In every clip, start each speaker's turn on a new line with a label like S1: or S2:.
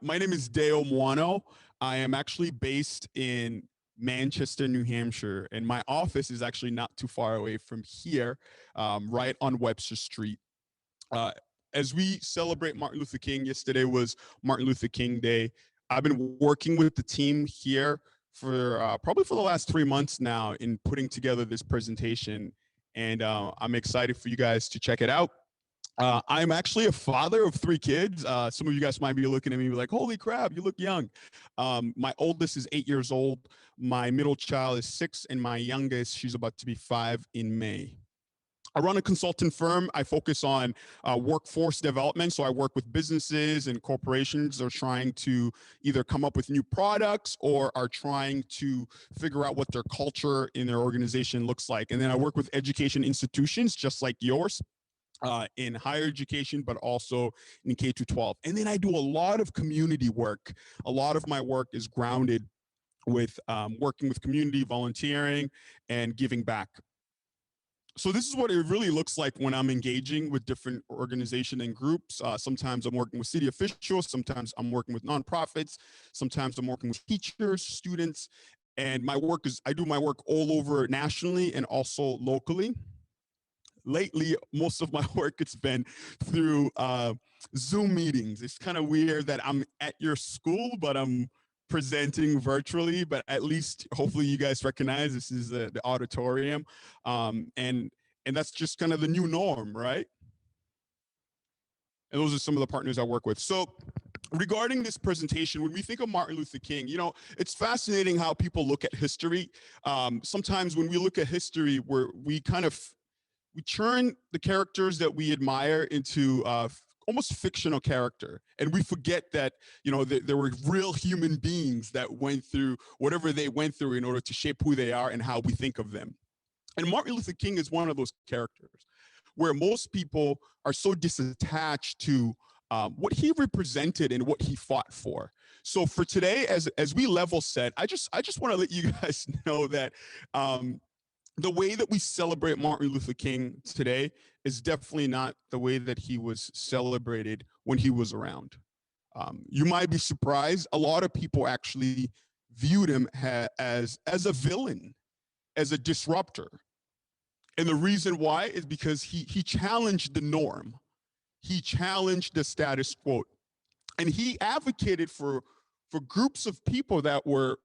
S1: My name is Deo Muano. I am actually based in Manchester, New Hampshire, and my office is actually not too far away from here, right on Webster Street. Uh, as we celebrate Martin Luther King, yesterday was Martin Luther King Day. I've been working with the team here for probably for the last 3 months now in putting together this presentation, and I'm excited for you guys to check it out. I'm actually a father of 3 kids. Some of you guys might be looking at me like, holy crap, you look young. My oldest is 8 years old. My middle child is 6, and my youngest, she's about to be 5 in May. I run a consulting firm. I focus on workforce development. So I work with businesses and corporations that are trying to either come up with new products or are trying to figure out what their culture in their organization looks like. And then I work with education institutions just like yours. In higher education, but also in K to 12. And then I do a lot of community work. A lot of my work is grounded with working with community, volunteering, and giving back. So this is what it really looks like when I'm engaging with different organizations and groups. Sometimes I'm working with city officials, sometimes I'm working with nonprofits, sometimes I'm working with teachers, students, and I do my work all over nationally and also locally. Lately, most of my work it's been through Zoom meetings. It's kind of weird that I'm at your school, but I'm presenting virtually, but at least hopefully you guys recognize this is the auditorium. And that's just kind of the new norm, right? And those are some of the partners I work with. So regarding this presentation, when we think of Martin Luther King, it's fascinating how people look at history. Sometimes when we look at history, we turn the characters that we admire into almost fictional character. And we forget that, there were real human beings that went through whatever they went through in order to shape who they are and how we think of them. And Martin Luther King is one of those characters where most people are so disattached to what he represented and what he fought for. So for today, as we level set, I just want to let you guys know that the way that we celebrate Martin Luther King today is definitely not the way that he was celebrated when he was around. You might be surprised. A lot of people actually viewed him as a villain, as a disruptor. And the reason why is because he challenged the norm. He challenged the status quo. And he advocated for groups of people that were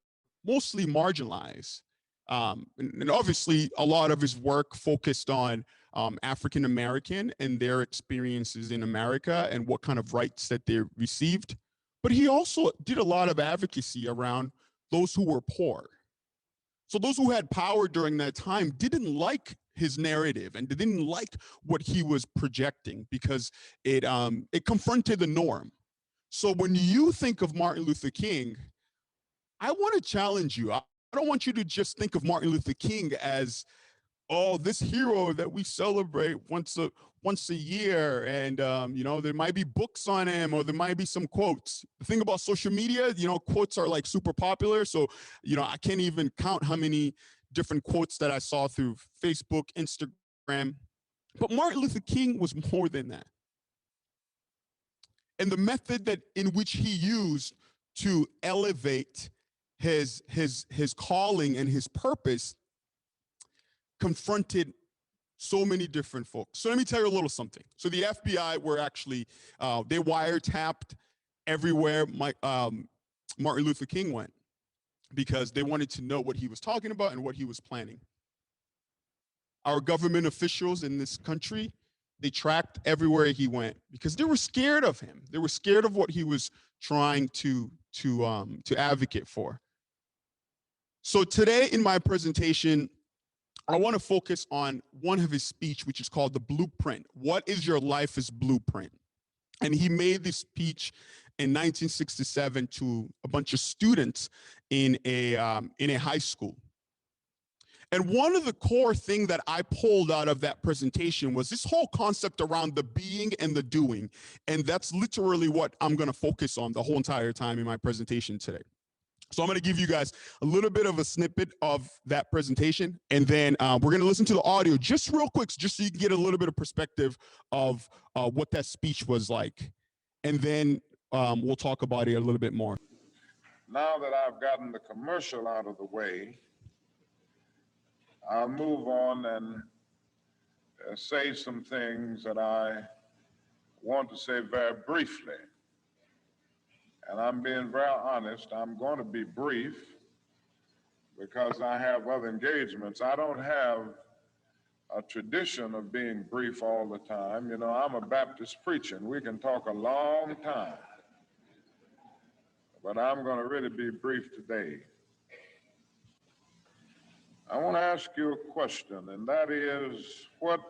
S1: mostly marginalized. And obviously, a lot of his work focused on African American and their experiences in America and what kind of rights that they received. But he also did a lot of advocacy around those who were poor. So those who had power during that time didn't like his narrative and didn't like what he was projecting because it confronted the norm. So when you think of Martin Luther King, I want to challenge you. I don't want you to just think of Martin Luther King as, oh, this hero that we celebrate once a year, and there might be books on him or there might be some quotes. The thing about social media, quotes are like super popular. So, I can't even count how many different quotes that I saw through Facebook, Instagram. But Martin Luther King was more than that. And the method that in which he used to elevate his calling and his purpose confronted so many different folks. So let me tell you a little something. So the FBI were actually, they wiretapped everywhere Martin Luther King went because they wanted to know what he was talking about and what he was planning. Our government officials in this country, they tracked everywhere he went because they were scared of him. They were scared of what he was trying to advocate for. So today in my presentation, I want to focus on one of his speech, which is called The Blueprint. What is your life's blueprint? And he made this speech in 1967 to a bunch of students in a high school. And one of the core things that I pulled out of that presentation was this whole concept around the being and the doing. And that's literally what I'm going to focus on the whole entire time in my presentation today. So I'm going to give you guys a little bit of a snippet of that presentation, and then we're going to listen to the audio just real quick, just so you can get a little bit of perspective of what that speech was like. And then we'll talk about it a little bit more.
S2: Now that I've gotten the commercial out of the way, I'll move on and say some things that I want to say very briefly. And I'm being very honest, I'm going to be brief because I have other engagements. I don't have a tradition of being brief all the time. You know, I'm a Baptist preacher and we can talk a long time. But I'm going to really be brief today. I want to ask you a question, and that is, what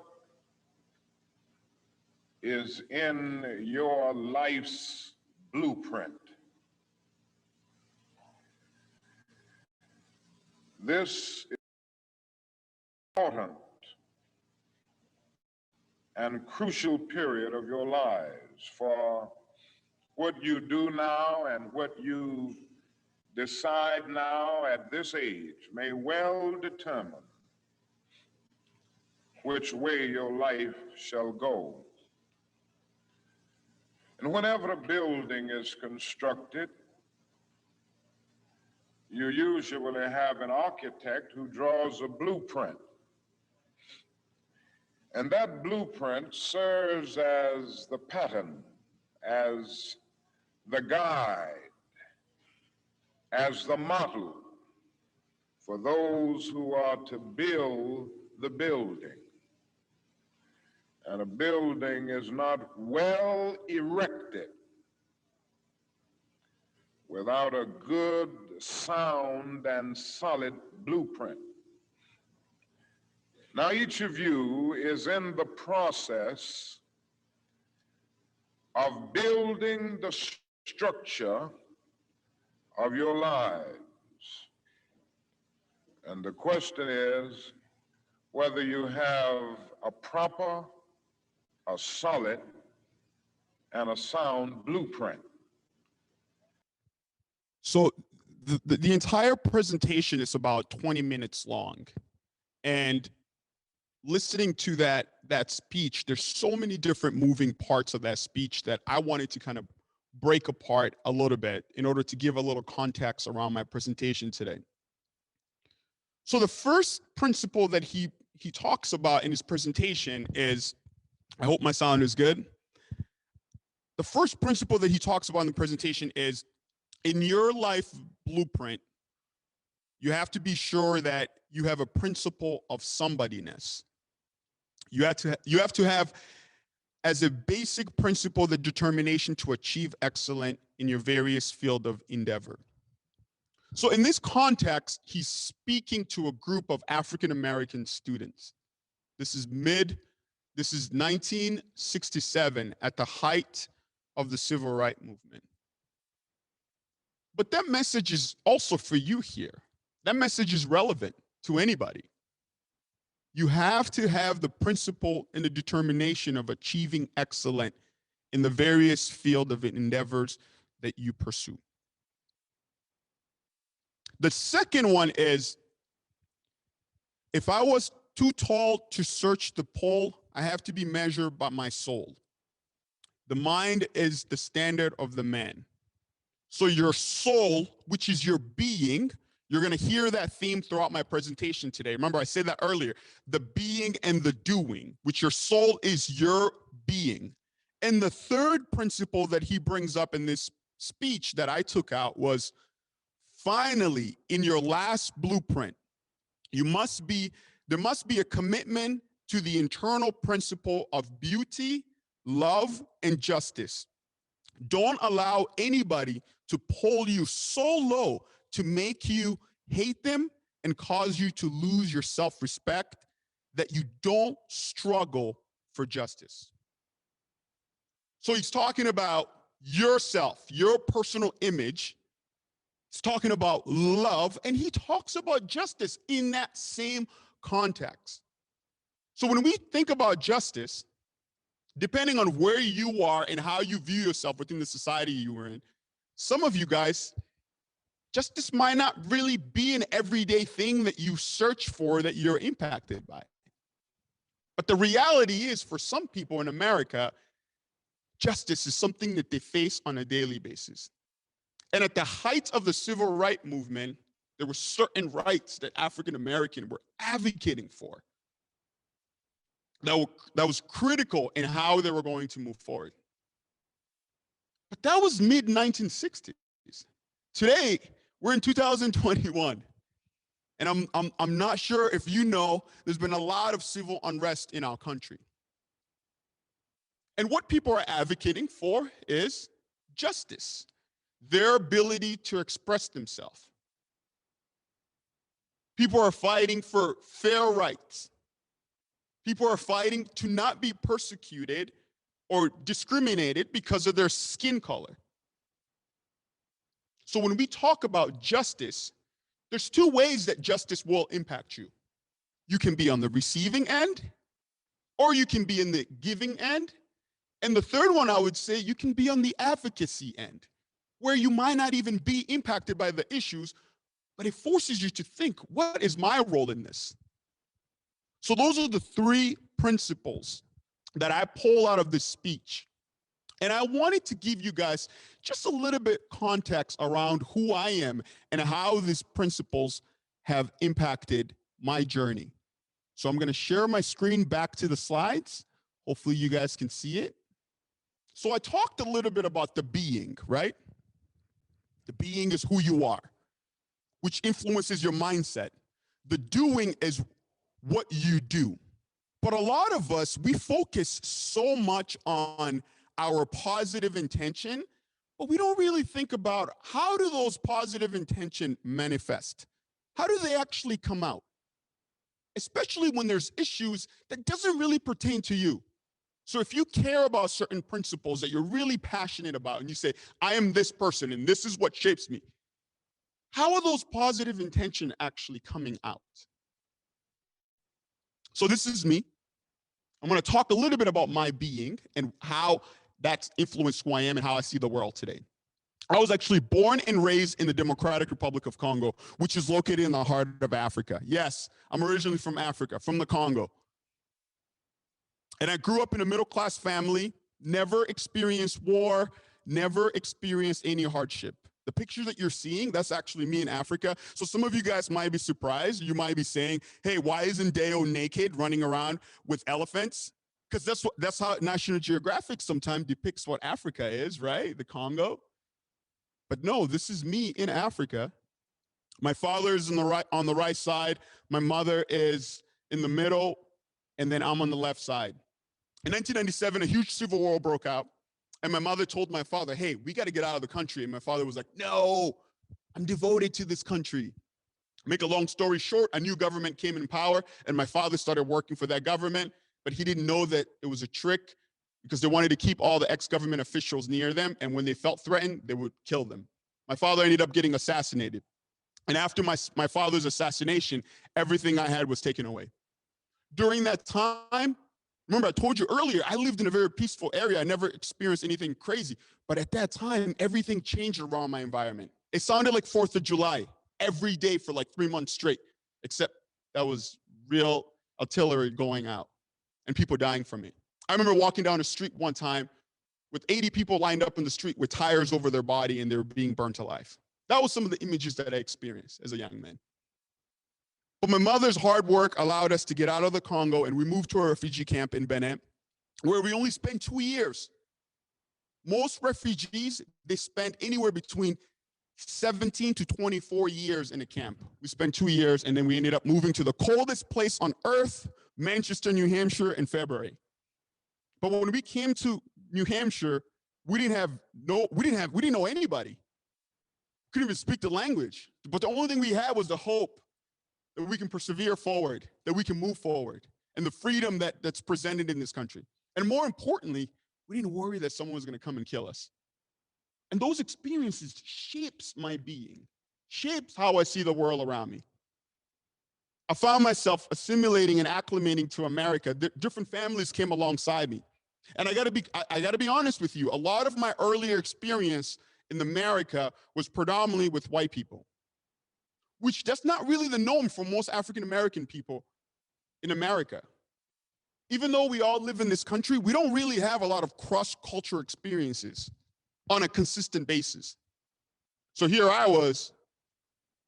S2: is in your life's blueprint? This is an important and crucial period of your lives, for what you do now and what you decide now at this age may well determine which way your life shall go. And whenever a building is constructed, you usually have an architect who draws a blueprint. And that blueprint serves as the pattern, as the guide, as the model for those who are to build the building. And a building is not well erected without a good, sound, and solid blueprint. Now, each of you is in the process of building the structure of your lives. And the question is whether you have a proper, a solid, and a sound blueprint.
S1: So the entire presentation is about 20 minutes long. And listening to that speech, there's so many different moving parts of that speech that I wanted to kind of break apart a little bit in order to give a little context around my presentation today. So the first principle that he talks about in his presentation is, I hope my sound is good. The first principle that he talks about in the presentation is, in your life blueprint, you have to be sure that you have a principle of somebodyness. You have to have as a basic principle the determination to achieve excellence in your various field of endeavor. So in this context, he's speaking to a group of African-American students. This is 1967, at the height of the civil rights movement. But that message is also for you here. That message is relevant to anybody. You have to have the principle and the determination of achieving excellence in the various field of endeavors that you pursue. The second one is, if I was too tall to search the pole, I have to be measured by my soul. The mind is the standard of the man. So your soul, which is your being, you're going to hear that theme throughout my presentation today. Remember, I said that earlier, the being and the doing, which your soul is your being. And the third principle that he brings up in this speech that I took out was, finally, in your last blueprint, there must be a commitment to the internal principle of beauty, love, and justice. Don't allow anybody to pull you so low to make you hate them and cause you to lose your self-respect that you don't struggle for justice. So he's talking about yourself, your personal image. He's talking about love, and he talks about justice in that same context. So when we think about justice, depending on where you are and how you view yourself within the society you are in, some of you guys, justice might not really be an everyday thing that you search for, that you're impacted by. But the reality is, for some people in America, justice is something that they face on a daily basis. And at the height of the civil rights movement, there were certain rights that African Americans were advocating for that was critical in how they were going to move forward. But that was mid 1960s. Today, we're in 2021. And I'm not sure if you know, there's been a lot of civil unrest in our country. And what people are advocating for is justice, their ability to express themselves. People are fighting for fair rights. People are fighting to not be persecuted or discriminated because of their skin color. So when we talk about justice, there's two ways that justice will impact you. You can be on the receiving end, or you can be in the giving end. And the third one, I would say, you can be on the advocacy end, where you might not even be impacted by the issues, but it forces you to think, what is my role in this? So those are the three principles that I pull out of this speech. And I wanted to give you guys just a little bit context around who I am and how these principles have impacted my journey. So I'm going to share my screen back to the slides. Hopefully you guys can see it. So I talked a little bit about the being, right? The being is who you are, which influences your mindset. The doing is what you do. But a lot of us, we focus so much on our positive intention, but we don't really think about how do those positive intention manifest? How do they actually come out? Especially when there's issues that doesn't really pertain to you. So if you care about certain principles that you're really passionate about and you say, I am this person and this is what shapes me, how are those positive intention actually coming out? So this is me. I'm going to talk a little bit about my being and how that's influenced who I am and how I see the world today. I was actually born and raised in the Democratic Republic of Congo, which is located in the heart of Africa. Yes, I'm originally from Africa, from the Congo. And I grew up in a middle-class family, never experienced war, never experienced any hardship. The picture that you're seeing, that's actually me in Africa. So some of you guys might be surprised. You might be saying, hey, why isn't Deo naked running around with elephants? Because that's how National Geographic sometimes depicts what Africa is, right? The Congo. But no, this is me in Africa. My father is on the right side. My mother is in the middle, and then I'm on the left side. In 1997, a huge civil war broke out. And my mother told my father, hey, we got to get out of the country. And my father was like, no, I'm devoted to this country. Make a long story short, a new government came in power and my father started working for that government, but he didn't know that it was a trick because they wanted to keep all the ex-government officials near them. And when they felt threatened, they would kill them. My father ended up getting assassinated. And after my father's assassination, everything I had was taken away. During that time, remember, I told you earlier, I lived in a very peaceful area. I never experienced anything crazy. But at that time, everything changed around my environment. It sounded like 4th of July every day for like 3 months straight, except that was real artillery going out and people dying from it. I remember walking down the street one time with 80 people lined up in the street with tires over their body and they were being burnt alive. That was some of the images that I experienced as a young man. But my mother's hard work allowed us to get out of the Congo and we moved to a refugee camp in Benin, where we only spent 2 years. Most refugees, they spend anywhere between 17 to 24 years in a camp. We spent 2 years and then we ended up moving to the coldest place on earth, Manchester, New Hampshire, in February. But when we came to New Hampshire, we didn't know anybody. Couldn't even speak the language. But the only thing we had was the hope that we can persevere forward, that we can move forward, and the freedom that's presented in this country. And more importantly, we didn't worry that someone was going to come and kill us. And those experiences shapes my being, shapes how I see the world around me. I found myself assimilating and acclimating to America. Different families came alongside me. And I gotta be honest with you, a lot of my earlier experience in America was predominantly with white people, which that's not really the norm for most African American people in America. even though we all live in this country, we don't really have a lot of cross-cultural experiences on a consistent basis. So here I was,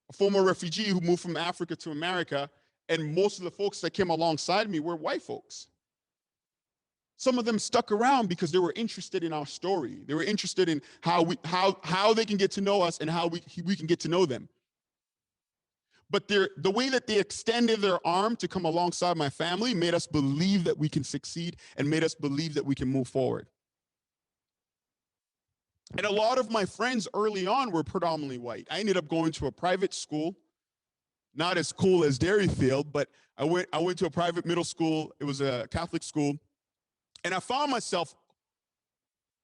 S1: a former refugee who moved from Africa to America, and most of the folks that came alongside me were white folks. Some of them stuck around because they were interested in our story. They were interested in how they can get to know us and how we can get to know them. But the way that they extended their arm to come alongside my family made us believe that we can succeed and made us believe that we can move forward. And a lot of my friends early on were predominantly white. I ended up going to a private school, not as cool as Derryfield, but I went to a private middle school. It was a Catholic school. And I found myself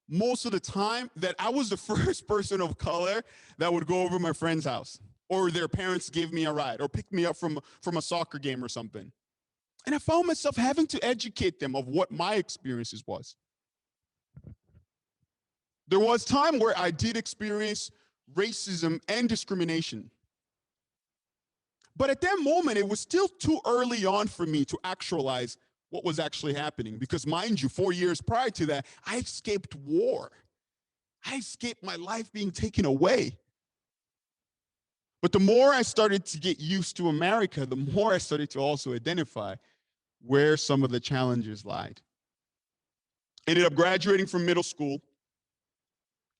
S1: most of the time that I was the first person of color that would go over my friend's house, or their parents gave me a ride or picked me up from a soccer game or something. And I found myself having to educate them of what my experiences was. There was time where I did experience racism and discrimination. But at that moment, it was still too early on for me to actualize what was actually happening. Because mind you, 4 years prior to that, I escaped war. I escaped my life being taken away. But the more I started to get used to America, the more I started to also identify where some of the challenges lied. Ended up graduating from middle school,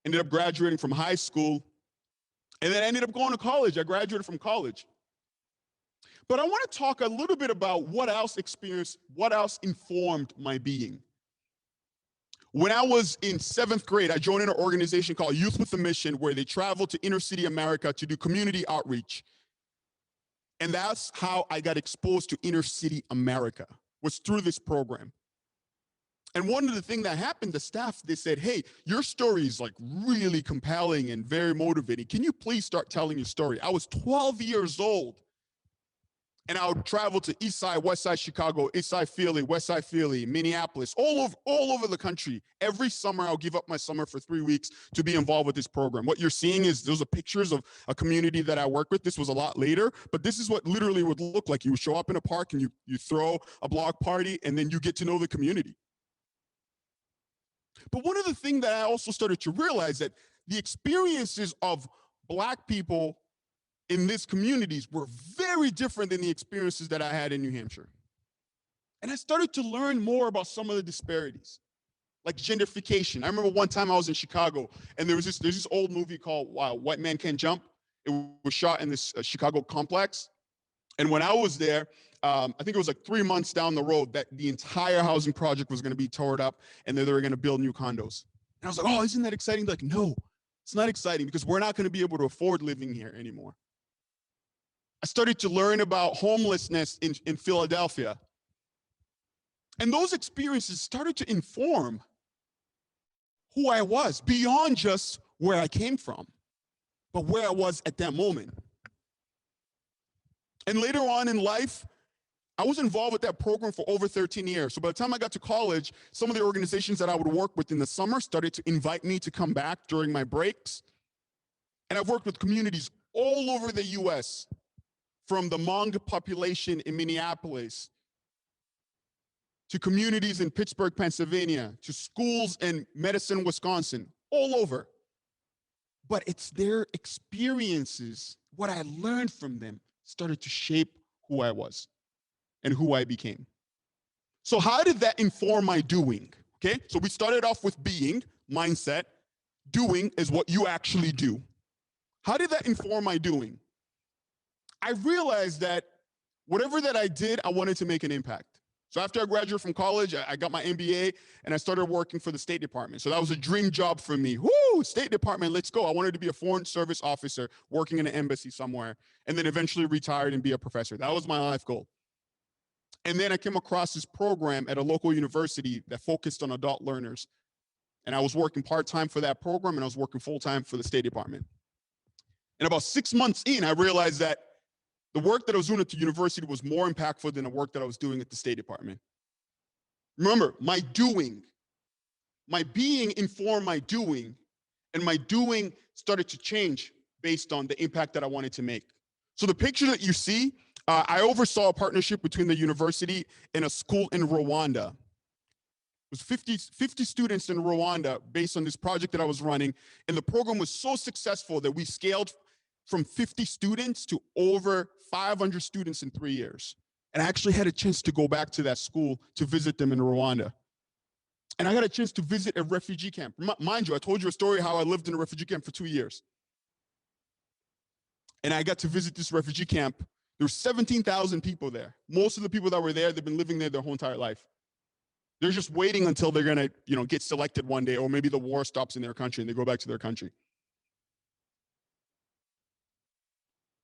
S1: ended up graduating from high school, and then I ended up going to college. I graduated from college. But I want to talk a little bit about what else informed my being. When I was in 7th grade, I joined an organization called Youth with a Mission, where they travel to inner city America to do community outreach. And that's how I got exposed to inner city America, was through this program. And one of the things that happened, the staff, they said, hey, your story is like really compelling and very motivating. Can you please start telling your story? I was 12 years old. And I would travel to East Side, West Side Chicago, East Side Philly, West Side Philly, Minneapolis, all over the country. Every summer, I'll give up my summer for 3 weeks to be involved with this program. What you're seeing is those are pictures of a community that I work with. This was a lot later, but this is what literally would look like. You would show up in a park and you throw a block party, and then you get to know the community. But one of the things that I also started to realize that the experiences of Black people in these communities were very different than the experiences that I had in New Hampshire. And I started to learn more about some of the disparities, like gentrification. I remember one time I was in Chicago, and there's this old movie called White Man Can't Jump. It was shot in this Chicago complex. And when I was there, I think it was like 3 months down the road that the entire housing project was going to be torn up, and then they were going to build new condos. And I was like, oh, isn't that exciting? They're like, no, it's not exciting because we're not going to be able to afford living here anymore. I started to learn about homelessness in Philadelphia. And those experiences started to inform who I was beyond just where I came from, but where I was at that moment. And later on in life, I was involved with that program for over 13 years. So by the time I got to college, some of the organizations that I would work with in the summer started to invite me to come back during my breaks. And I've worked with communities all over the US, from the Hmong population in Minneapolis, to communities in Pittsburgh, Pennsylvania, to schools in Madison, Wisconsin, all over. But it's their experiences, what I learned from them, started to shape who I was and who I became. So how did that inform my doing? Okay, so we started off with being, mindset. Doing is what you actually do. How did that inform my doing? I realized that whatever that I did, I wanted to make an impact. So after I graduated from college, I got my MBA and I started working for the State Department. So that was a dream job for me. Woo, State Department, let's go. I wanted to be a foreign service officer working in an embassy somewhere, and then eventually retired and be a professor. That was my life goal. And then I came across this program at a local university that focused on adult learners. And I was working part-time for that program, and I was working full-time for the State Department. And about 6 months in, I realized that the work that I was doing at the university was more impactful than the work that I was doing at the State Department. Remember, my doing, my being informed my doing, and my doing started to change based on the impact that I wanted to make. So the picture that you see, I oversaw a partnership between the university and a school in Rwanda. It was 50 students in Rwanda based on this project that I was running. And the program was so successful that we scaled from 50 students to over 500 students in 3 years. And I actually had a chance to go back to that school to visit them in Rwanda. And I got a chance to visit a refugee camp. Mind you, I told you a story how I lived in a refugee camp for 2 years. And I got to visit this refugee camp. There were 17,000 people there. Most of the people that were there, they've been living there their whole entire life. They're just waiting until they're gonna, get selected one day, or maybe the war stops in their country and they go back to their country.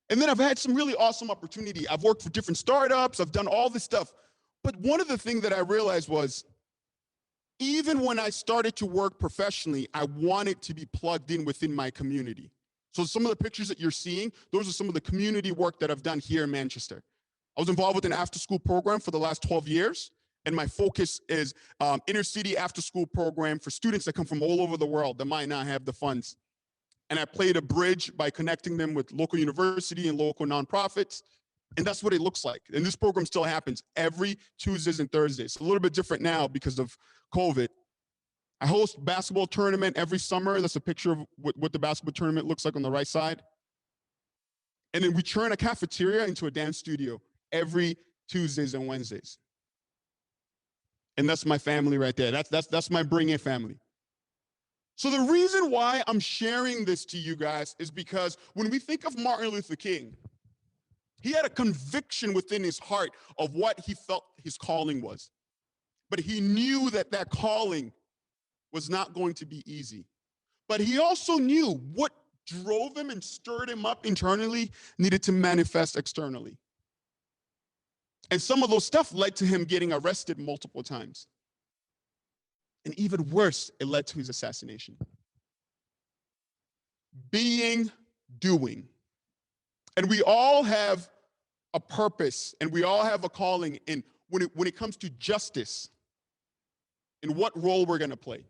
S1: And then I've had some really awesome opportunity. I've worked for different startups. I've done all this stuff. But one of the things that I realized was, even when I started to work professionally, I wanted to be plugged in within my community. So some of the pictures that you're seeing, those are some of the community work that I've done here in Manchester. I was involved with an after-school program for the last 12 years, and my focus is inner-city after-school program for students that come from all over the world that might not have the funds. And I played a bridge by connecting them with local university and local nonprofits, and that's what it looks like. And this program still happens every Tuesdays and Thursdays. It's a little bit different now because of COVID. I host basketball tournament every summer. That's a picture of what the basketball tournament looks like on the right side. And then we turn a cafeteria into a dance studio every Tuesdays and Wednesdays. And that's my family right there. That's my Bring It family. So the reason why I'm sharing this to you guys is because when we think of Martin Luther King, he had a conviction within his heart of what he felt his calling was. But he knew that that calling was not going to be easy. But he also knew what drove him and stirred him up internally needed to manifest externally. And some of those stuff led to him getting arrested multiple times. And even worse, it led to his assassination. Doing. And we all have a purpose and we all have a calling in when it comes to justice, in what role we're going to play.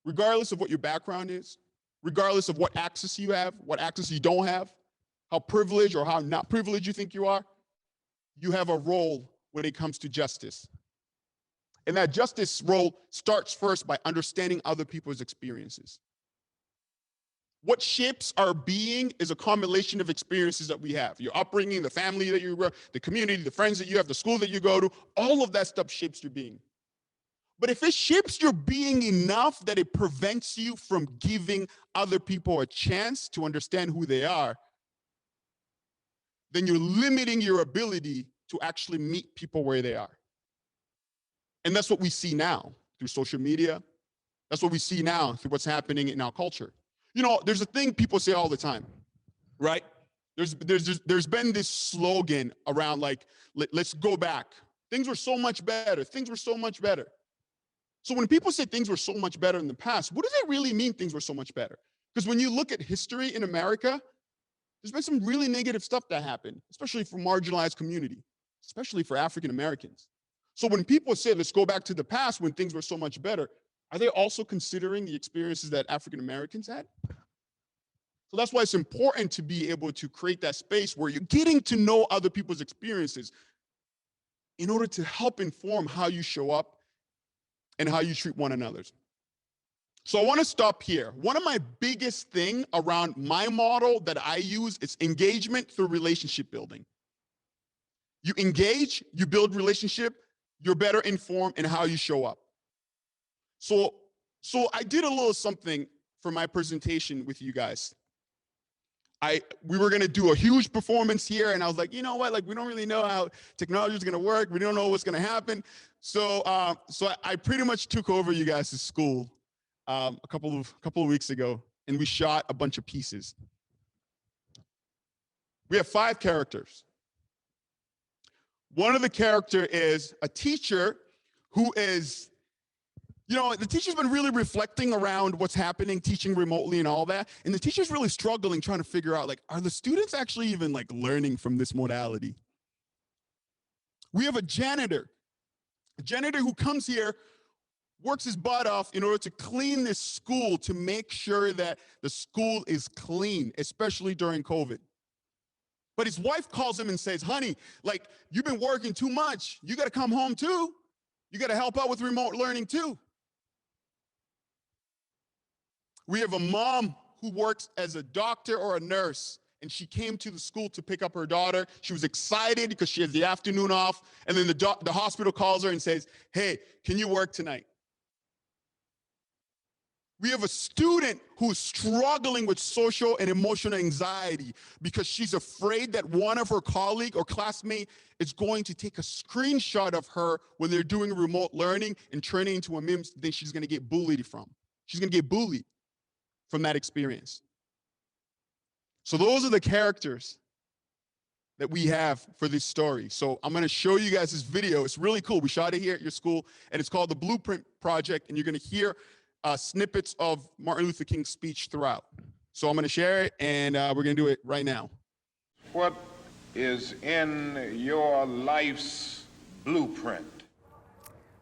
S1: Regardless of what your background is, regardless of what access you have, what access you don't have, how privileged or how not privileged you think you are, you have a role when it comes to justice. And that justice role starts first by understanding other people's experiences. What shapes our being is a combination of experiences that we have. Your upbringing, the family that you grew up, the community, the friends that you have, the school that you go to, all of that stuff shapes your being. But if it shapes your being enough that it prevents you from giving other people a chance to understand who they are, then you're limiting your ability to actually meet people where they are. And that's what we see now through social media. That's what we see now through what's happening in our culture. There's a thing people say all the time, right? There's been this slogan around let's go back. Things were so much better. Things were so much better. So when people say things were so much better in the past, what does it really mean things were so much better? Because when you look at history in America, there's been some really negative stuff that happened, especially for marginalized community, especially for African Americans. So when people say, let's go back to the past when things were so much better, are they also considering the experiences that African Americans had? So that's why it's important to be able to create that space where you're getting to know other people's experiences in order to help inform how you show up and how you treat one another. So I want to stop here. One of my biggest thing around my model that I use is engagement through relationship building. You engage, you build relationship, you're better informed in how you show up. So I did a little something for my presentation with you guys. We were going to do a huge performance here, and I was like, you know what? We don't really know how technology is going to work. We don't know what's going to happen. So I pretty much took over you guys' school a couple of weeks ago, and we shot a bunch of pieces. We have 5 characters. One of the character is a teacher who is, the teacher's been really reflecting around what's happening, teaching remotely and all that. And the teacher's really struggling, trying to figure out, are the students actually even learning from this modality? We have a janitor who comes here, works his butt off in order to clean this school, to make sure that the school is clean, especially during COVID. But his wife calls him and says, honey, like, you've been working too much. You got to come home too. You got to help out with remote learning too. We have a mom who works as a doctor or a nurse, and she came to the school to pick up her daughter. She was excited because she has the afternoon off, and then the hospital calls her and says, hey, can you work tonight? We have a student who's struggling with social and emotional anxiety because she's afraid that one of her colleague or classmate is going to take a screenshot of her when they're doing remote learning and turn it into a meme that she's going to get bullied from. She's going to get bullied from that experience. So those are the characters that we have for this story. So I'm going to show you guys this video. It's really cool. We shot it here at your school, and it's called the Blueprint Project, and you're going to hear snippets of Martin Luther King's speech throughout. So I'm going to share it, and we're going to do it right now.
S2: What is in your life's blueprint?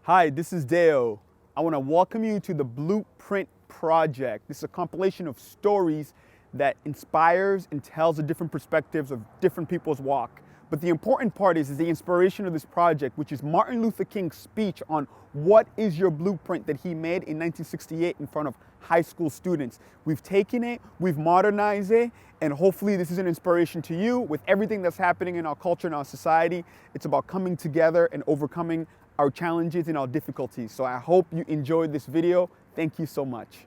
S3: Hi, this is Deo. I want to welcome you to the Blueprint Project. This is a compilation of stories that inspires and tells the different perspectives of different people's walk. But the important part is the inspiration of this project, which is Martin Luther King's speech on what is your blueprint that he made in 1968 in front of high school students. We've taken it, we've modernized it, and hopefully this is an inspiration to you. With everything that's happening in our culture and our society, it's about coming together and overcoming our challenges and our difficulties. So I hope you enjoyed this video. Thank you so much.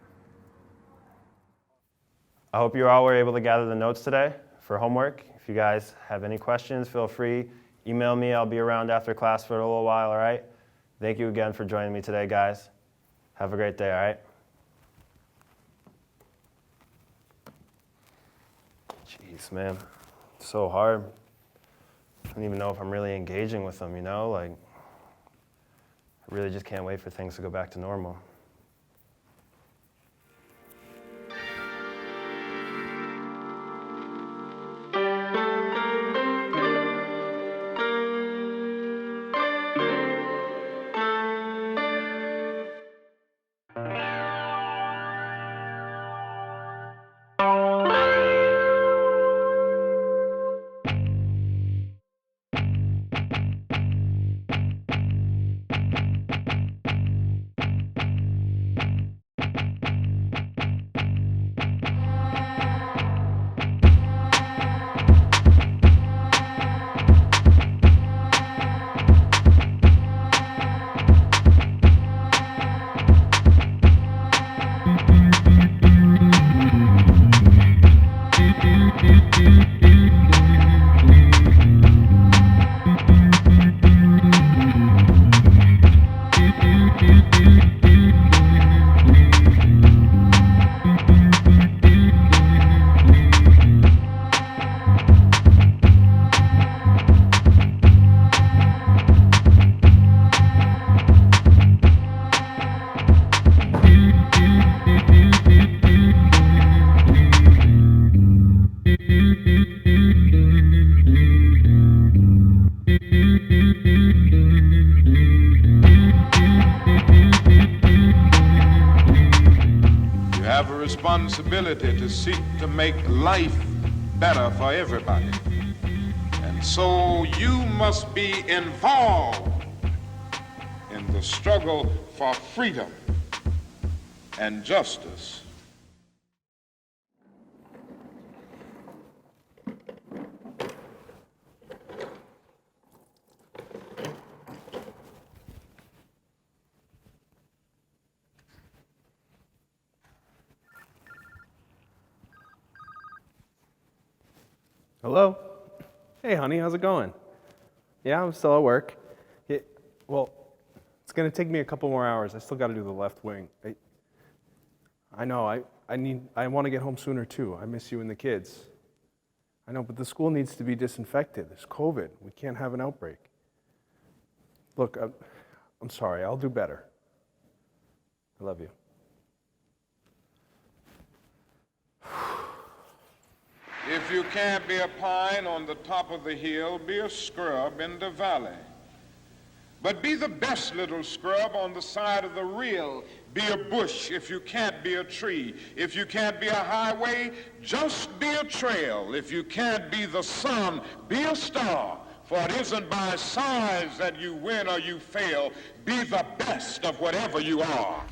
S4: I hope you all were able to gather the notes today for homework. If you guys have any questions, feel free, email me. I'll be around after class for a little while, all right? Thank you again for joining me today, guys. Have a great day, all right? Jeez, man, it's so hard. I don't even know if I'm really engaging with them, you know? Like, I really just can't wait for things to go back to normal.
S2: Responsibility to seek to make life better for everybody. And so you must be involved in the struggle for freedom and justice.
S5: Hello? Hey, honey, how's it going? Yeah, I'm still at work. Well, it's going to take me a couple more hours. I still got to do the left wing. I know, I want to get home sooner too. I miss you and the kids. I know, but the school needs to be disinfected. There's COVID. We can't have an outbreak. Look, I'm sorry. I'll do better. I love you.
S2: If you can't be a pine on the top of the hill, be a scrub in the valley. But be the best little scrub on the side of the rill. Be a bush if you can't be a tree. If you can't be a highway, just be a trail. If you can't be the sun, be a star. For it isn't by size that you win or you fail. Be the best of whatever you are.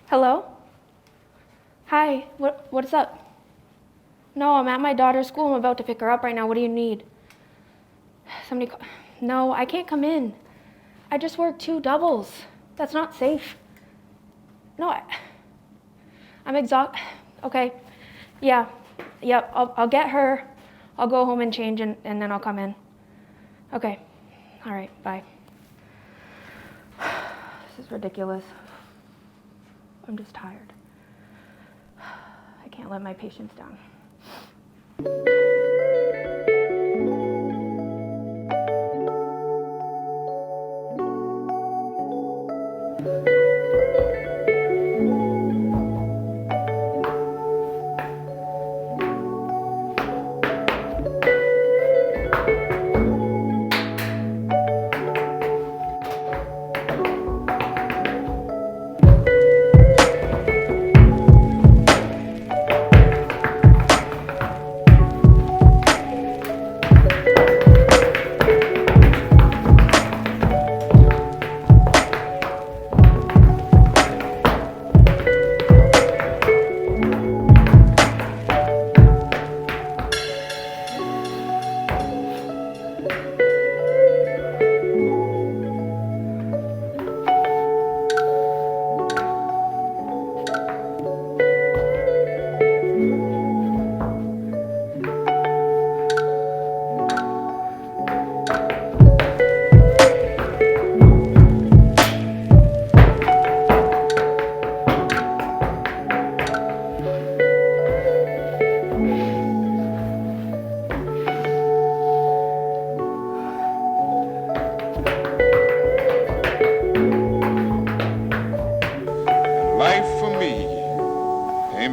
S6: Hello? Hi, what's up? No, I'm at my daughter's school. I'm about to pick her up right now. What do you need? No, I can't come in. I just worked 2 doubles. That's not safe. No, I'm exhausted. Okay, yeah, yep, I'll get her. I'll go home and change and then I'll come in. Okay, all right, bye. This is ridiculous. I'm just tired. I can't let my patients down.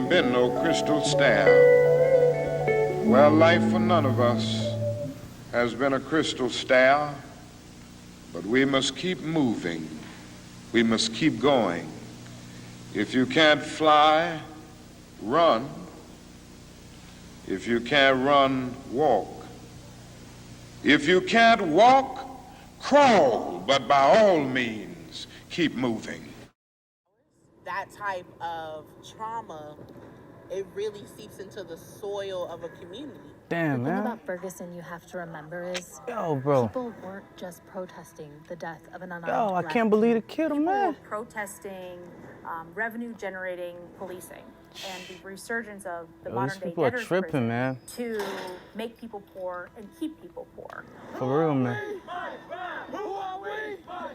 S2: been no crystal stair. Well, life for none of us has been a crystal stair. but we must keep moving. We must keep going. If you can't fly, run. If you can't run, walk. If you can't walk, crawl, but by all means, keep moving.
S7: That type of trauma, it really seeps into the soil of a community.
S8: Damn,
S9: the thing
S8: man.
S9: about Ferguson you have to remember is
S8: Bro.
S9: people weren't just protesting the death of an unarmed
S8: I
S9: black
S8: can't believe they killed him,
S10: People
S8: man.
S10: were protesting revenue-generating policing and the resurgence of the
S8: These
S10: modern-day
S8: people are
S10: debtors
S8: tripping,
S10: prison
S8: man.
S10: to make people poor and keep people poor.
S8: For real, man.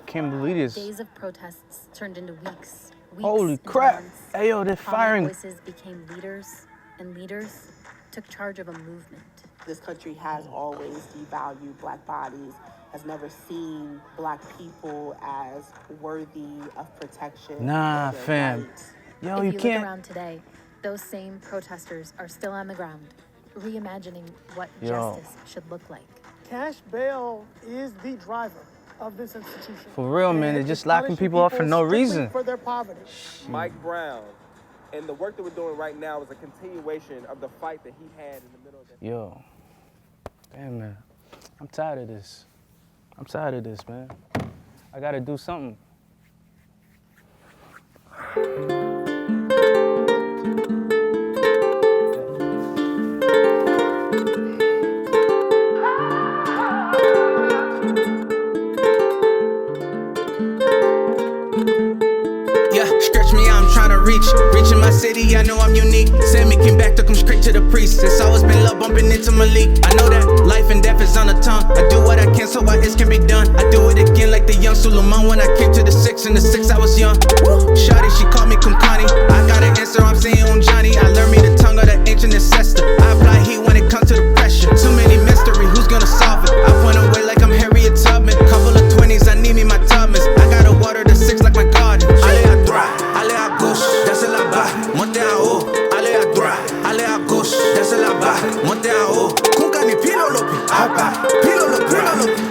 S8: Can't believe this.
S9: Days of protests turned into weeks
S8: Holy
S9: into
S8: crap.
S9: months.
S8: Hey, yo, they're
S9: Prominent
S8: firing.
S9: voices became leaders, and leaders took charge of a movement.
S7: This country has always devalued black bodies, has never seen black people as worthy of protection.
S8: Nah,
S7: of their
S8: fam.
S7: rights.
S8: Yo,
S9: if
S8: you
S9: look
S8: can't.
S9: around today, those same protesters are still on the ground, reimagining what
S8: Yo.
S9: justice should look like.
S11: Cash bail is the driver of this institution.
S8: For real, man.
S11: And
S8: They're just
S11: it's
S8: locking
S11: punishing
S8: people up for no
S11: strictly
S8: reason.
S11: For their poverty.
S12: Mike Brown, and the work that we're doing right now is a continuation of the fight that he had in the middle of the...
S8: Yo. Damn, man. I'm tired of this. I'm tired of this, man. I gotta do something.
S13: Yeah, stretch me out, I'm tryna reach. Reaching my city, I know I'm unique. Send me came back to come straight to the priest. It's always been love bumping into Malik. I know that life and death is on the tongue. I do what I can so what is can be done. I do it again like the young Suleiman when I came to the 6. In the 6 I was young. Shawty, she called me Kumkani. I got an answer, I'm saying Johnny. I learned me the tongue of the ancient ancestor. I apply heat when it comes to the pressure. Too many mystery, who's gonna solve it? I point away like I'm Harriet Tubman. Couple of 20s, I need me my Tubmans. I gotta water the 6 like my garden. Allez à gauche, descends là-bas, montez en haut. Allez à droite, allez à gauche, descends là-bas, montez en haut. Kunkani pilolopi, abba, pilolopi,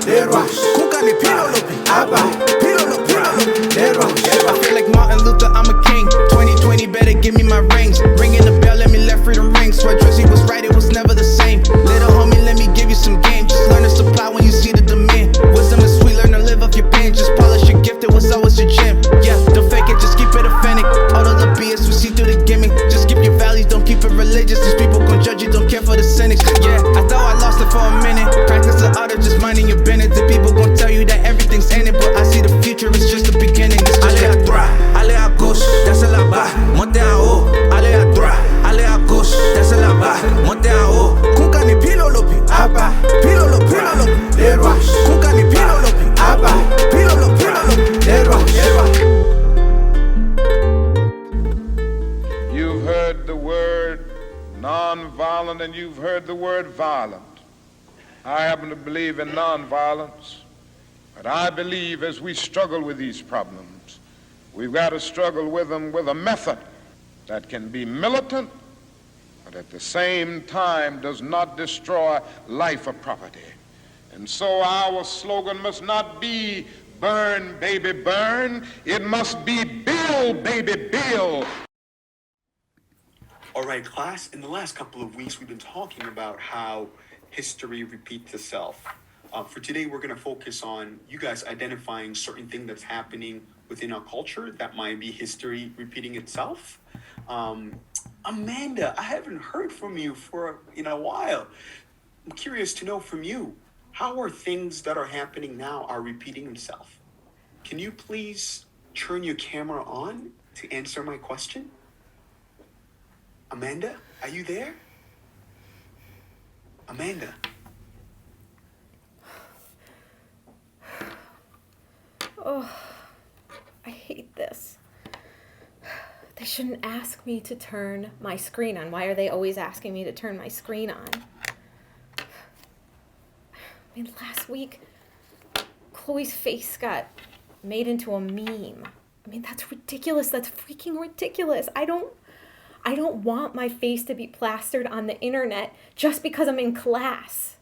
S13: les rois. Kunkani pilolopi, abba, pilolopi, les rois. I feel like Martin Luther, I'm a king. 2020, better give me my rings. Ringing the bell, let me let freedom ring. Swear Drizzy was right, it was never the same. Little homie, let me give you some game. Just learn to supply when you see the demand. Wisdom is sweet, learn to live off your pain. Just polish your gift, it was always your gym. Yeah, don't fake it, just keep it authentic. All of the BS we see through the gimmick. Just keep your values, don't keep it religious. These people gon' judge you, don't care for the cynics. Yeah, I thought I lost it for a minute. Practice the art of just minding your business. The people gon' tell you that everything's in it, but I see the future is just the beginning. Allez à droite, allez à gauche, descends là-bas, montez en haut. Allez à droite, allez à gauche, descends là-bas, montez en haut. Kunkani pilolopi, abba, pilolopi, les rois. Kunkani pilolopi, abba, pilolopi, les rois.
S2: You've heard the word nonviolent and you've heard the word violent. I happen to believe in nonviolence, but I believe as we struggle with these problems, we've got to struggle with them with a method that can be militant, but at the same time does not destroy life or property. And so our slogan must not be burn, baby, burn. It must be build, baby, build.
S14: All right, class, in the last couple of weeks, we've been talking about how history repeats itself. For today, we're going to focus on you guys identifying certain things that's happening within our culture that might be history repeating itself. Amanda, I haven't heard from you in a while. I'm curious to know from you, how are things that are happening now are repeating themselves? Can you please turn your camera on to answer my question? Amanda, are you there? Amanda.
S6: Oh, I hate this. They shouldn't ask me to turn my screen on. Why are they always asking me to turn my screen on? I mean, last week, Chloe's face got made into a meme. I mean, that's ridiculous. That's freaking ridiculous. I don't want my face to be plastered on the internet just because I'm in class.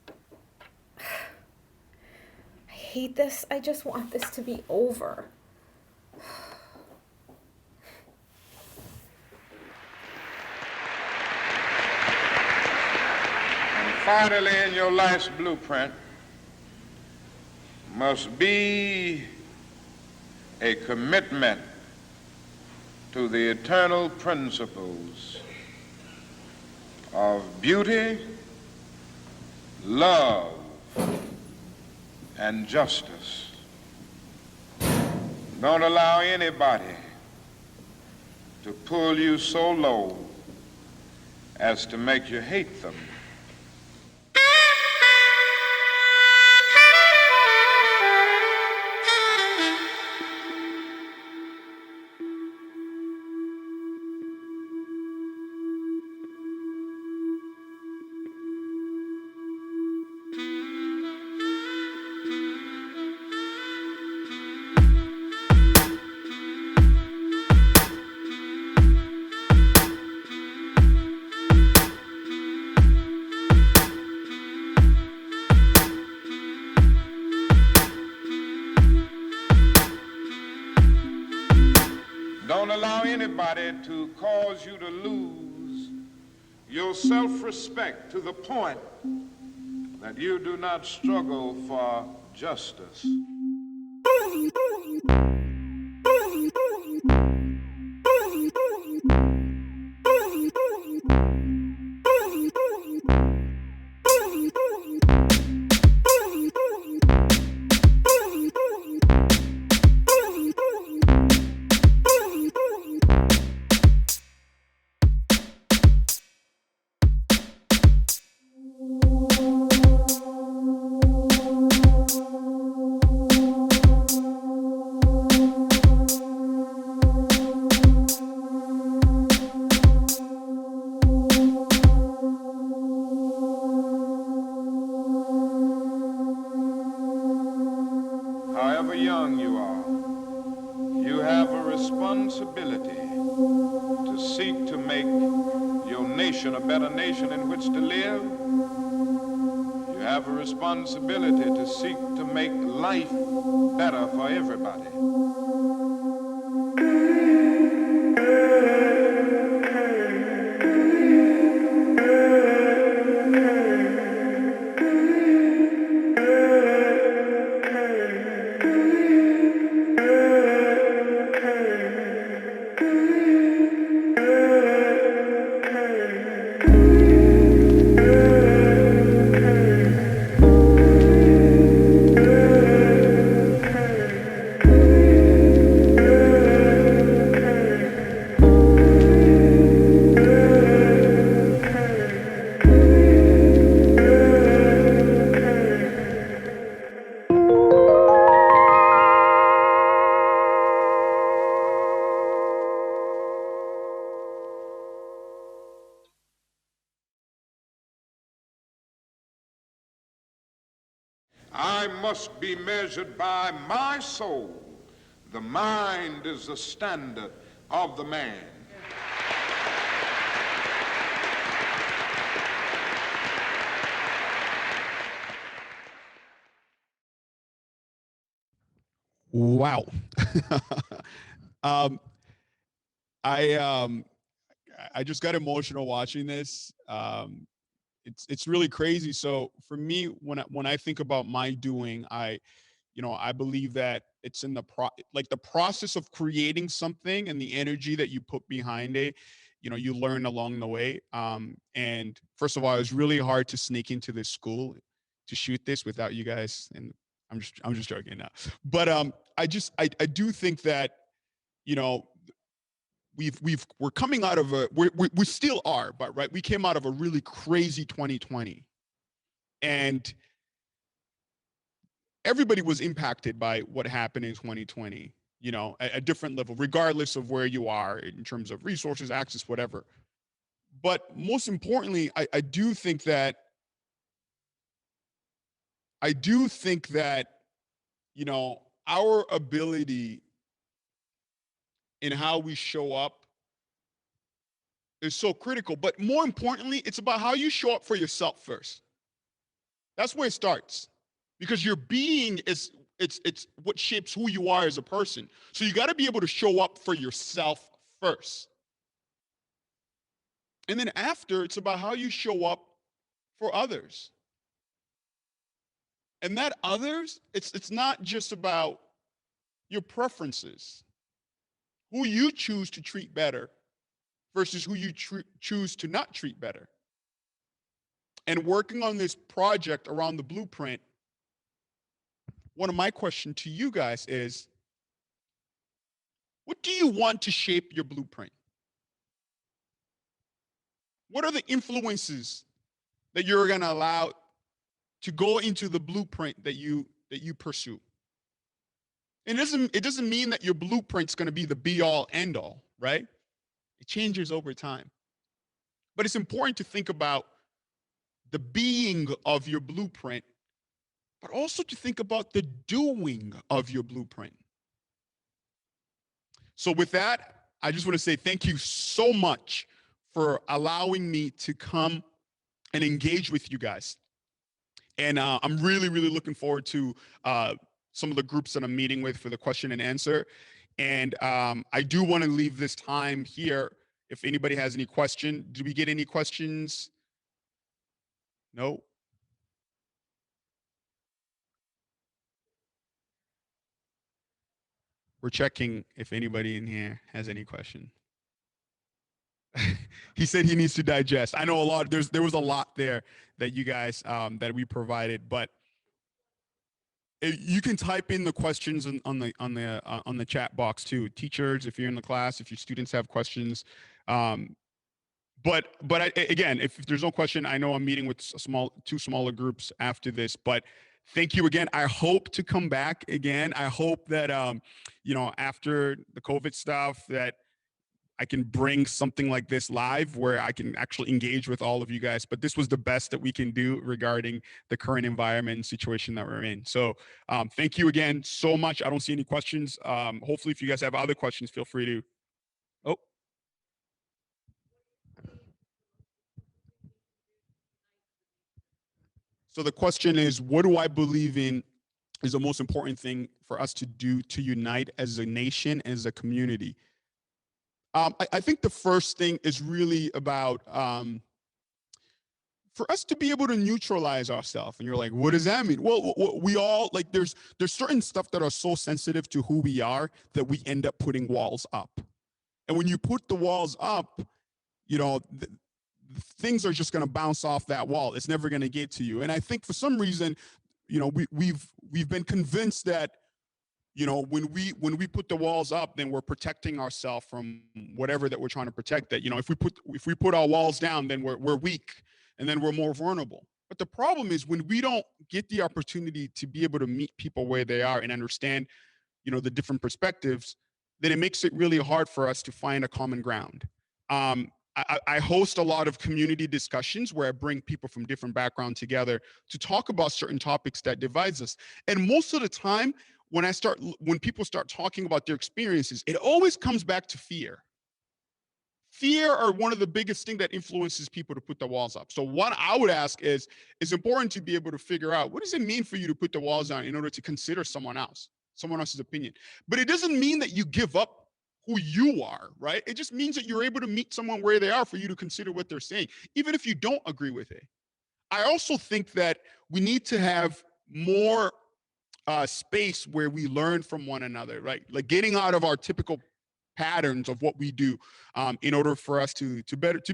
S6: I
S15: hate this. I just want this to be over.
S2: And finally, in your last blueprint, must be a commitment to the eternal principles of beauty, love, and justice. Don't allow anybody to pull you so low as to make you hate them. Don't allow anybody to cause you to lose your self-respect to the point that you do not struggle for justice. However young you are, you have a responsibility to seek to make your nation a better nation in which to live. You have a responsibility to seek to make life better for everybody. I must be measured by my soul. The mind is the standard of the man.
S1: Wow. um, I just got emotional watching this. It's really crazy. So for me, when I think about my doing, I believe that it's in the process of creating something and the energy that you put behind it. You learn along the way. And first of all, it was really hard to sneak into this school to shoot this without you guys. And I'm just joking now. But I do think that you know we're coming out of we still are, but right, we came out of a really crazy 2020, and everybody was impacted by what happened in 2020, at a different level, regardless of where you are in terms of resources, access, whatever. But most importantly, I do think that our ability in how we show up is so critical. But more importantly, it's about how you show up for yourself first. That's where it starts. Because your being is It's what shapes who you are as a person. So you got to be able to show up for yourself first. And then after, it's about how you show up for others. And that others, it's not just about your preferences, who you choose to treat better versus who you choose to not treat better. And working on this project around the blueprint, one of my questions to you guys is, what do you want to shape your blueprint? What are the influences that you're going to allow to go into the blueprint that you pursue? And it doesn't mean that your blueprint's going to be the be all end all, right? It changes over time. But it's important to think about the being of your blueprint, but also to think about the doing of your blueprint. So with that, I just want to say thank you so much for allowing me to come and engage with you guys. And I'm really, really looking forward to some of the groups that I'm meeting with for the question and answer. And I do want to leave this time here. If anybody has any question, did we get any questions? No? We're checking if anybody in here has any question. He said he needs to digest. I know a lot. There was a lot there that you guys that we provided, but you can type in the questions on the chat box too. Teachers, if you're in the class, if your students have questions. But again, if there's no question, I know I'm meeting with two smaller groups after this, but thank you again. I hope to come back again. I hope that, after the COVID stuff, that I can bring something like this live where I can actually engage with all of you guys. But this was the best that we can do regarding the current environment and situation that we're in. So thank you again so much. I don't see any questions. Hopefully, if you guys have other questions, feel free to. Oh. So the question is, what do I believe in is the most important thing for us to do to unite as a nation, as a community? I think the first thing is really about for us to be able to neutralize ourselves. And you're like, what does that mean? Well, we all, like, there's certain stuff that are so sensitive to who we are that we end up putting walls up. And when you put the walls up, things are just going to bounce off that wall. It's never going to get to you. And I think for some reason, we've been convinced that, when we put the walls up, then we're protecting ourselves from whatever that we're trying to protect. That, if we put our walls down, then we're weak, and then we're more vulnerable. But the problem is when we don't get the opportunity to be able to meet people where they are and understand, the different perspectives, then it makes it really hard for us to find a common ground. I host a lot of community discussions where I bring people from different backgrounds together to talk about certain topics that divides us. And most of the time, when people start talking about their experiences, it always comes back to fear. Fear are one of the biggest things that influences people to put the walls up. So what I would ask is, it's important to be able to figure out, what does it mean for you to put the walls down in order to consider someone else's opinion? But it doesn't mean that you give up who you are, right? It just means that you're able to meet someone where they are for you to consider what they're saying, even if you don't agree with it. I also think that we need to have more space where we learn from one another, right? Like getting out of our typical patterns of what we do in order for us to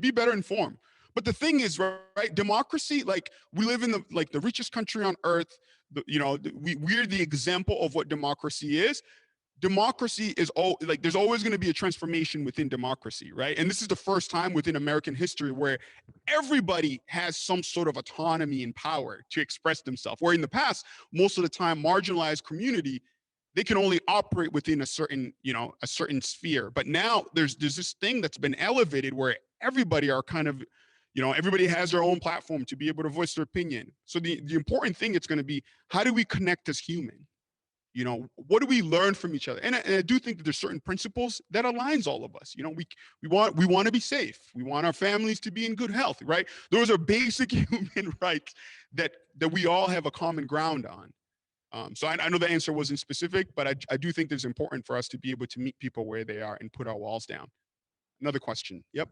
S1: be better informed. But the thing is, right, democracy, like we live in the richest country on earth. We're the example of what democracy is. Democracy is there's always going to be a transformation within democracy, right? And this is the first time within American history where everybody has some sort of autonomy and power to express themselves. Where in the past, most of the time, marginalized community, they can only operate within a certain sphere. But now there's this thing that's been elevated where everybody are kind of, everybody has their own platform to be able to voice their opinion. So the important thing is going to be, how do we connect as human? What do we learn from each other? And I do think that there's certain principles that aligns all of us. We want to be safe. We want our families to be in good health, right? Those are basic human rights that we all have a common ground on. So I know the answer wasn't specific, but I do think it's important for us to be able to meet people where they are and put our walls down. Another question. Yep.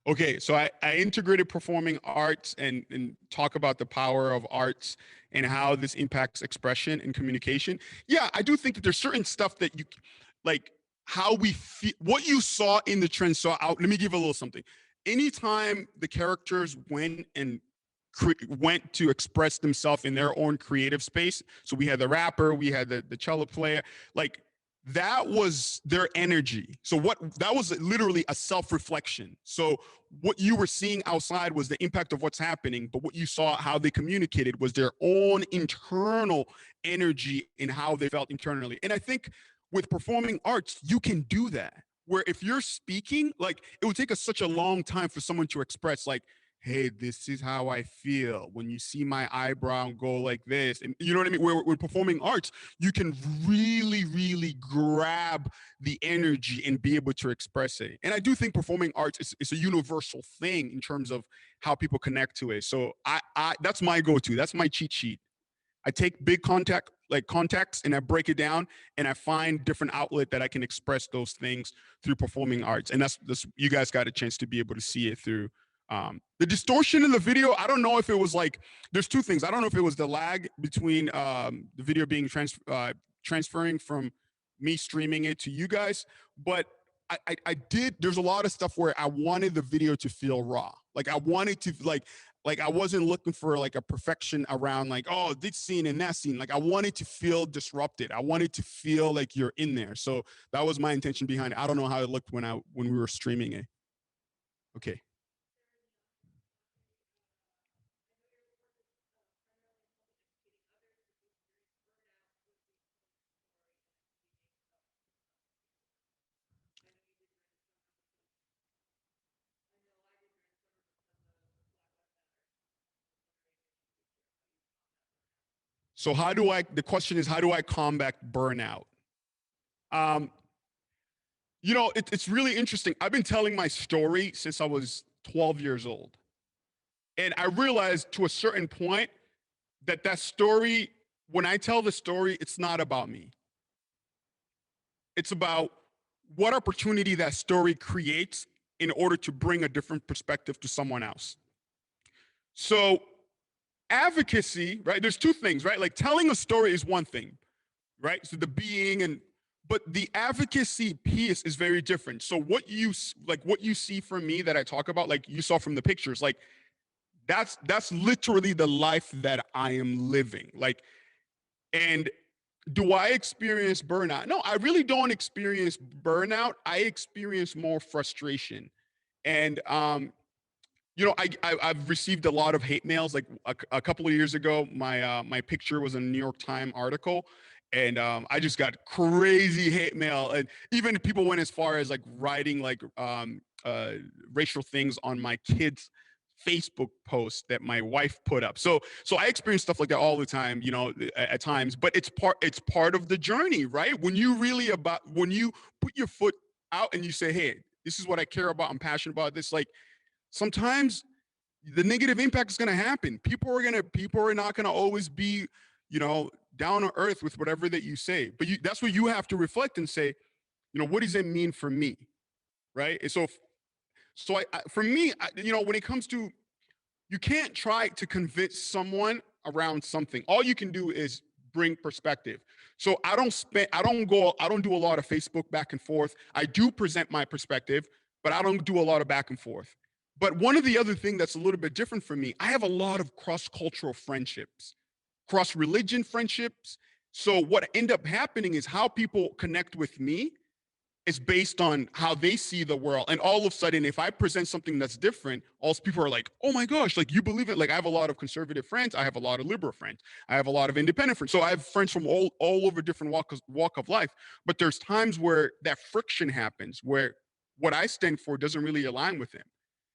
S1: Okay, so I integrated performing arts and talk about the power of arts and how this impacts expression and communication. Yeah, I do think that there's certain stuff that you like how we feel, what you saw in the trend. So let me give a little something. Anytime the characters went to express themselves in their own creative space. So we had the rapper, we had the cello player, like that was their energy. So that was literally a self-reflection. So what you were seeing outside was the impact of what's happening, but what you saw, how they communicated, was their own internal energy and how they felt internally. And I think with performing arts, you can do that. Where if you're speaking, like it would take us such a long time for someone to express like, hey, this is how I feel when you see my eyebrow go like this. And you know what I mean? Where performing arts, you can really, really grab the energy and be able to express it. And I do think performing arts is a universal thing in terms of how people connect to it. So I that's my go-to. That's my cheat sheet. I take big context and I break it down and I find different outlet that I can express those things through performing arts. And that's you guys got a chance to be able to see it through. The distortion in the video, I don't know if it was like, there's two things. I don't know if it was the lag between the video being transferring from me streaming it to you guys, but I did, there's a lot of stuff where I wanted the video to feel raw. Like I wanted to like I wasn't looking for like a perfection around like, oh, this scene and that scene. Like I wanted to feel disrupted. I wanted to feel like you're in there. So that was my intention behind it. I don't know how it looked when we were streaming it. Okay. So the question is, how do I combat burnout? It's really interesting. I've been telling my story since I was 12 years old. And I realized to a certain point that story, when I tell the story, it's not about me. It's about what opportunity that story creates in order to bring a different perspective to someone else. So advocacy, right? There's two things, right? Like telling a story is one thing, right? So but the advocacy piece is very different. So what you see from me that I talk about, like you saw from the pictures, like that's literally the life that I am living. Like, and do I experience burnout? No, I really don't experience burnout. I experience more frustration. And I've received a lot of hate mails. Like a couple of years ago, my picture was in a New York Times article, and I just got crazy hate mail. And even people went as far as like writing like racial things on my kids' Facebook post that my wife put up. So I experience stuff like that all the time, at times. But it's part of the journey, right? When you put your foot out and you say, hey, this is what I care about, I'm passionate about this, like sometimes the negative impact is going to happen. People are not going to always be, down to earth with whatever that you say. But that's what you have to reflect and say, what does it mean for me, right? And so for me, when it comes to, you can't try to convince someone around something. All you can do is bring perspective. So I don't do a lot of Facebook back and forth. I do present my perspective, but I don't do a lot of back and forth. But one of the other things that's a little bit different for me, I have a lot of cross-cultural friendships, cross-religion friendships. So what end up happening is how people connect with me is based on how they see the world. And all of a sudden, if I present something that's different, all people are like, oh my gosh, like you believe it? Like I have a lot of conservative friends. I have a lot of liberal friends. I have a lot of independent friends. So I have friends from all over different walk of life. But there's times where that friction happens, where what I stand for doesn't really align with them.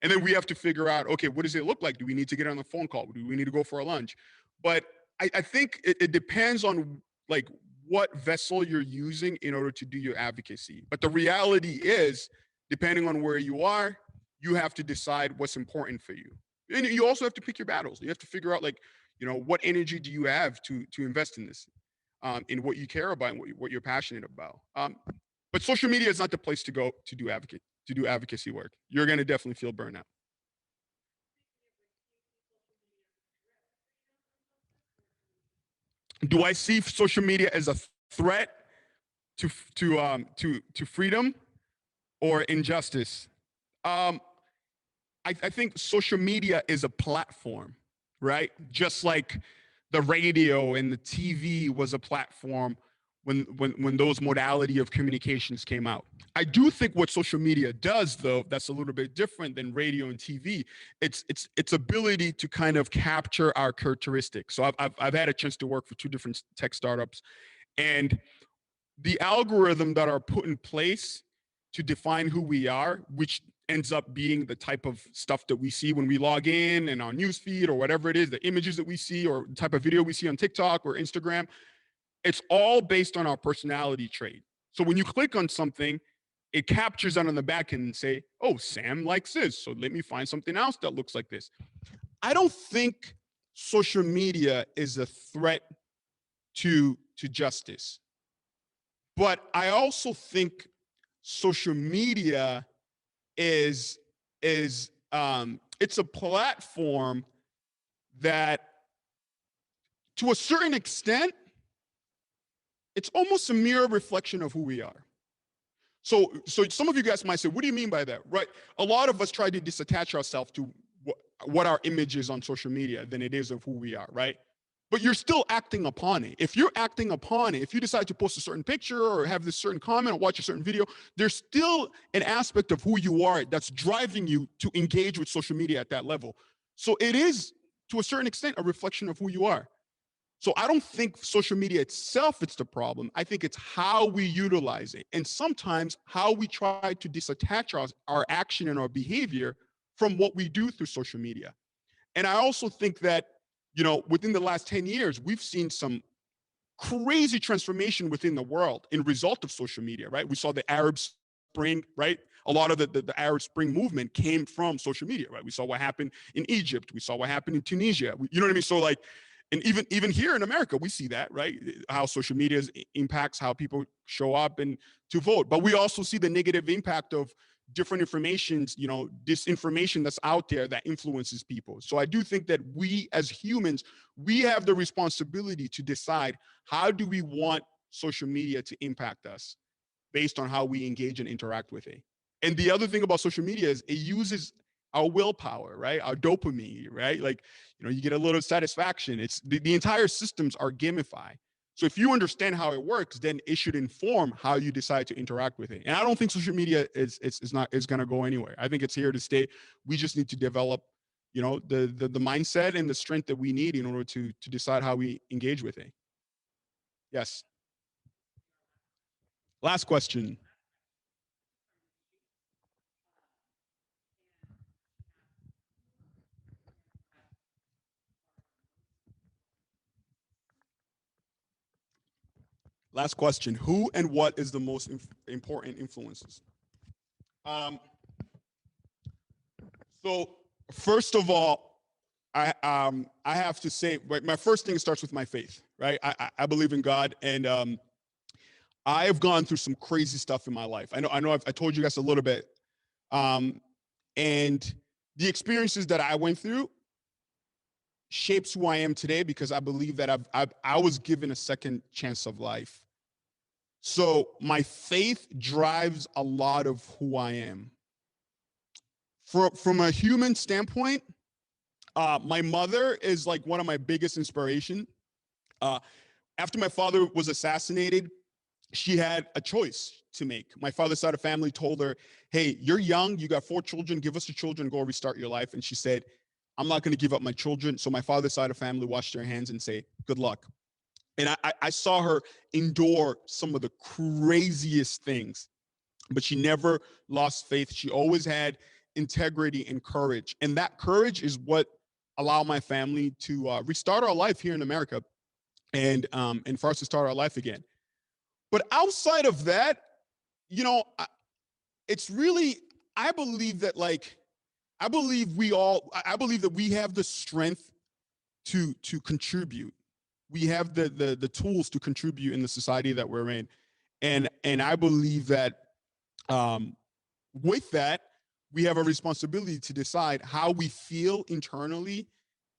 S1: And then we have to figure out, okay, what does it look like? Do we need to get on a phone call? Do we need to go for a lunch? But I think it depends on like what vessel you're using in order to do your advocacy. But the reality is, depending on where you are, you have to decide what's important for you. And you also have to pick your battles. You have to figure out, like, you know, what energy do you have to invest in this, in what you care about and what you're passionate about. But social media is not the place to go to do advocacy work. You're going to definitely feel burnout. Do I see social media as a threat to freedom or injustice? I think social media is a platform, right? Just like the radio and the TV was a platform when those modality of communications came out. I do think what social media does, though, that's a little bit different than radio and TV. Its ability to kind of capture our characteristics. So I've had a chance to work for 2 different tech startups, and the algorithm that are put in place to define who we are, which ends up being the type of stuff that we see when we log in and our news feed or whatever it is, the images that we see or the type of video we see on TikTok or Instagram, it's all based on our personality trait. So when you click on something, it captures that on the back end and say, oh, Sam likes this, so let me find something else that looks like this. I don't think social media is a threat to justice. But I also think social media is it's a platform that, to a certain extent, it's almost a mirror reflection of who we are. So some of you guys might say, what do you mean by that? Right? A lot of us try to disattach ourselves to what our image is on social media than it is of who we are, right? But you're still acting upon it. If you're acting upon it, if you decide to post a certain picture or have this certain comment or watch a certain video, there's still an aspect of who you are that's driving you to engage with social media at that level. So it is, to a certain extent, a reflection of who you are. So I don't think social media itself is the problem. I think it's how we utilize it. And sometimes how we try to disattach our action and our behavior from what we do through social media. And I also think that, you know, within the last 10 years, we've seen some crazy transformation within the world in result of social media, right? We saw the Arab Spring, right? A lot of the Arab Spring movement came from social media, right? We saw what happened in Egypt. We saw what happened in Tunisia. You know what I mean? So like, and even here in America, we see that, right? How social media impacts how people show up and to vote. But we also see the negative impact of different informations, you know, disinformation that's out there that influences people. So I do think that we as humans, we have the responsibility to decide, how do we want social media to impact us based on how we engage and interact with it. And the other thing about social media is it uses our willpower, right? Our dopamine, right? Like, you know, you get a little satisfaction. It's the entire systems are gamified. So if you understand how it works, then it should inform how you decide to interact with it. And I don't think social media is going to go anywhere. I think it's here to stay. We just need to develop, you know, the mindset and the strength that we need in order to decide how we engage with it. Yes. Last question. Last question. Who and what is the most important influences? So first of all, I have to say, my first thing starts with my faith, right? I believe in God, and I have gone through some crazy stuff in my life. I know I told you guys a little bit, and the experiences that I went through shapes who I am today, because I believe that I was given a second chance of life. So my faith drives a lot of who I am. From a human standpoint, my mother is like one of my biggest inspiration. After my father was assassinated, she had a choice to make. My father's side of family told her, hey, you're young, you got 4 children, give us the children, go restart your life. And she said, I'm not going to give up my children. So my father's side of family washed their hands and say, good luck. And I saw her endure some of the craziest things, but she never lost faith. She always had integrity, and courage. And that courage is what allowed my family to restart our life here in America, and for us to start our life again. But outside of that, you know, it's really, I believe that we have the strength to contribute. We have the tools to contribute in the society that we're in. And I believe that with that, we have a responsibility to decide how we feel internally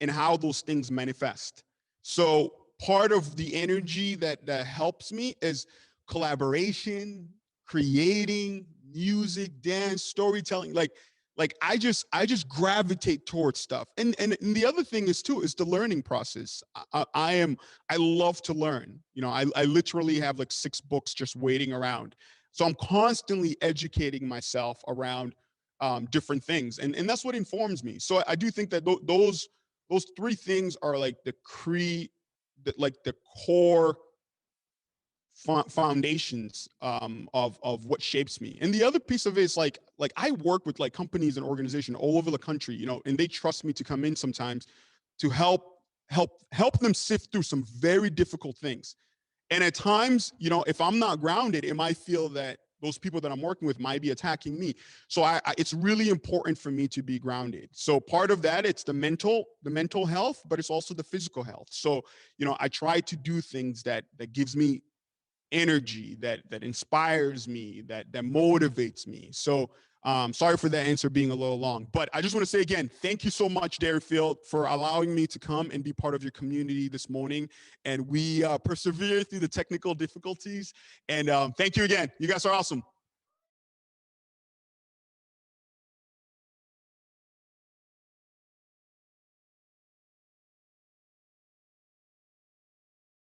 S1: and how those things manifest. So part of the energy that helps me is collaboration, creating, music, dance, storytelling. Like I just gravitate towards stuff. And the other thing is the learning process. I love to learn. You know, I literally have like 6 books just waiting around. So I'm constantly educating myself around different things. And that's what informs me. So I do think that those 3 things are like the core foundations of what shapes me. And the other piece of it is like I work with like companies and organizations all over the country, you know, and they trust me to come in sometimes to help them sift through some very difficult things. And at times, you know, if I'm not grounded, it might feel that those people that I'm working with might be attacking me. So it's really important for me to be grounded. So part of that, it's the mental health, but it's also the physical health. So, you know, I try to do things that gives me energy, that inspires me, that motivates me. So sorry for that answer being a little long, but I just want to say again, thank you so much, Derryfield, for allowing me to come and be part of your community this morning. And we persevere through the technical difficulties. And thank you again. You guys are awesome.